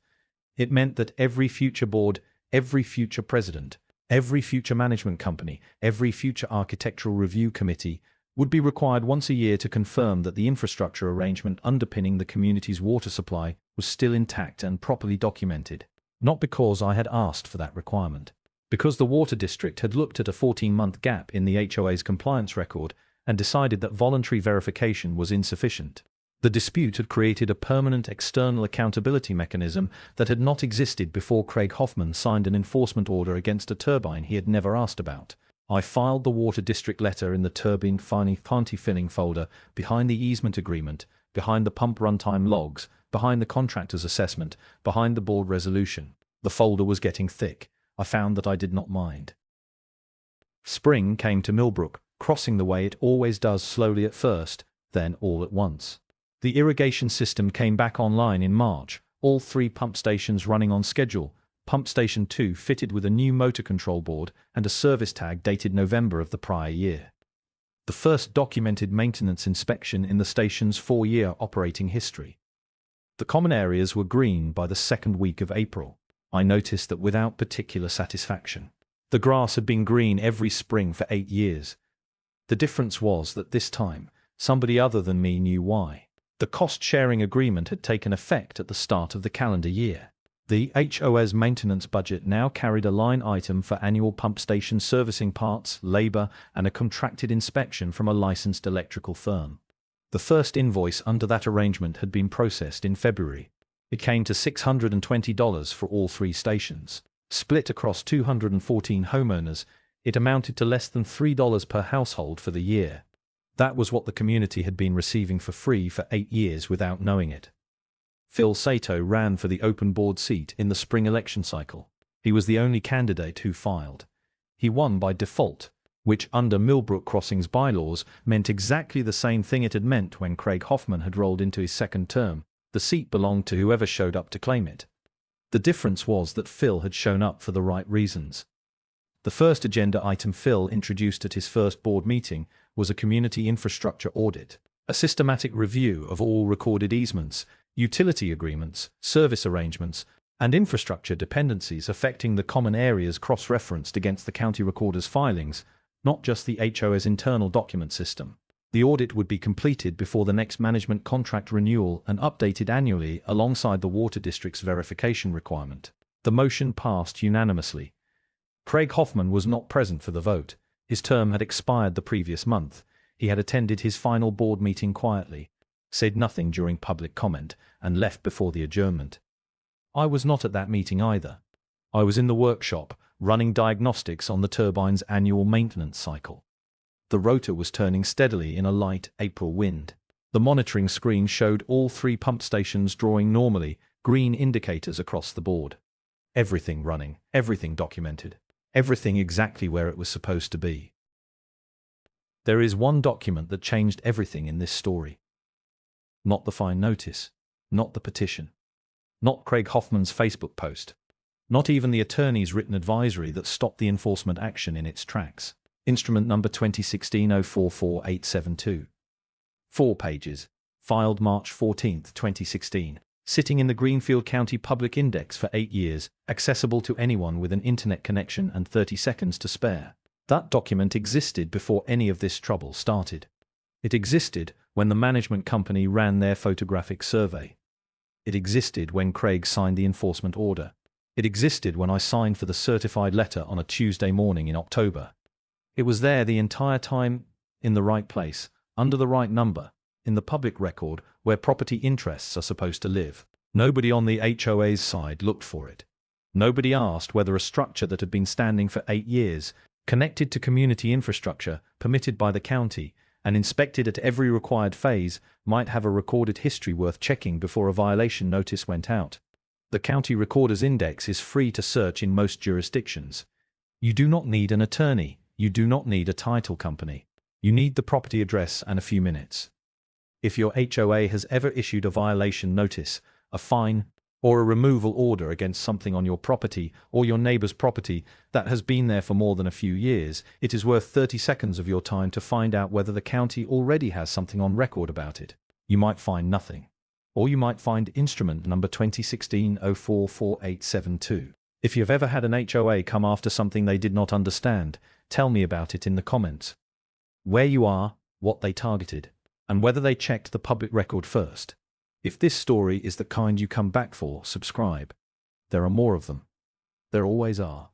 It meant that every future board, every future president, every future management company, every future architectural review committee would be required once a year to confirm that the infrastructure arrangement underpinning the community's water supply was still intact and properly documented. Not because I had asked for that requirement. Because the water district had looked at a 14-month gap in the HOA's compliance record and decided that voluntary verification was insufficient. The dispute had created a permanent external accountability mechanism that had not existed before Craig Hoffman signed an enforcement order against a turbine he had never asked about. I filed the water district letter in the Turbine County filling folder, behind the easement agreement, behind the pump runtime logs, behind the contractor's assessment, behind the board resolution. The folder was getting thick. I found that I did not mind. Spring came to Millbrook, crossing the way it always does, slowly at first, then all at once. The irrigation system came back online in March, all 3 pump stations running on schedule, Pump Station 2 fitted with a new motor control board and a service tag dated November of the prior year. The first documented maintenance inspection in the station's 4-year operating history. The common areas were green by the 2nd week of April. I noticed that without particular satisfaction. The grass had been green every spring for 8 years. The difference was that this time, somebody other than me knew why. The cost-sharing agreement had taken effect at the start of the calendar year. The HOA's maintenance budget now carried a line item for annual pump station servicing, parts, labor, and a contracted inspection from a licensed electrical firm. The first invoice under that arrangement had been processed in February. It came to $620 for all 3 stations. Split across 214 homeowners, it amounted to less than $3 per household for the year. That was what the community had been receiving for free for 8 years without knowing it. Phil Sato ran for the open board seat in the spring election cycle. He was the only candidate who filed. He won by default, which under Millbrook Crossing's bylaws meant exactly the same thing it had meant when Craig Hoffman had rolled into his 2nd term. The seat belonged to whoever showed up to claim it. The difference was that Phil had shown up for the right reasons. The first agenda item Phil introduced at his first board meeting was a community infrastructure audit, a systematic review of all recorded easements, utility agreements, service arrangements, and infrastructure dependencies affecting the common areas cross-referenced against the county recorder's filings, not just the HOA's internal document system. The audit would be completed before the next management contract renewal and updated annually alongside the water district's verification requirement. The motion passed unanimously. Craig Hoffman was not present for the vote. His term had expired the previous month. He had attended his final board meeting quietly, said nothing during public comment, and left before the adjournment. I was not at that meeting either. I was in the workshop, running diagnostics on the turbine's annual maintenance cycle. The rotor was turning steadily in a light April wind. The monitoring screen showed all 3 pump stations drawing normally, green indicators across the board. Everything running, everything documented, everything exactly where it was supposed to be. There is one document that changed everything in this story. Not the fine notice, not the petition, not Craig Hoffman's Facebook post, not even the attorney's written advisory that stopped the enforcement action in its tracks. Instrument number 2016-044872. 4 pages. Filed March 14, 2016. Sitting in the Greenfield County Public Index for 8 years, accessible to anyone with an internet connection and 30 seconds to spare. That document existed before any of this trouble started. It existed when the management company ran their photographic survey. It existed when Craig signed the enforcement order. It existed when I signed for the certified letter on a Tuesday morning in October. It was there the entire time, in the right place, under the right number, in the public record where property interests are supposed to live. Nobody on the HOA's side looked for it. Nobody asked whether a structure that had been standing for 8 years, connected to community infrastructure, permitted by the county, and inspected at every required phase, might have a recorded history worth checking before a violation notice went out. The County Recorder's Index is free to search in most jurisdictions. You do not need an attorney. You do not need a title company. You need the property address and a few minutes. If your HOA has ever issued a violation notice, a fine, or a removal order against something on your property or your neighbor's property that has been there for more than a few years, it is worth 30 seconds of your time to find out whether the county already has something on record about it. You might find nothing. Or you might find instrument number 2016-044872. If you've ever had an HOA come after something they did not understand, tell me about it in the comments. Where you are, what they targeted, and whether they checked the public record first. If this story is the kind you come back for, subscribe. There are more of them. There always are.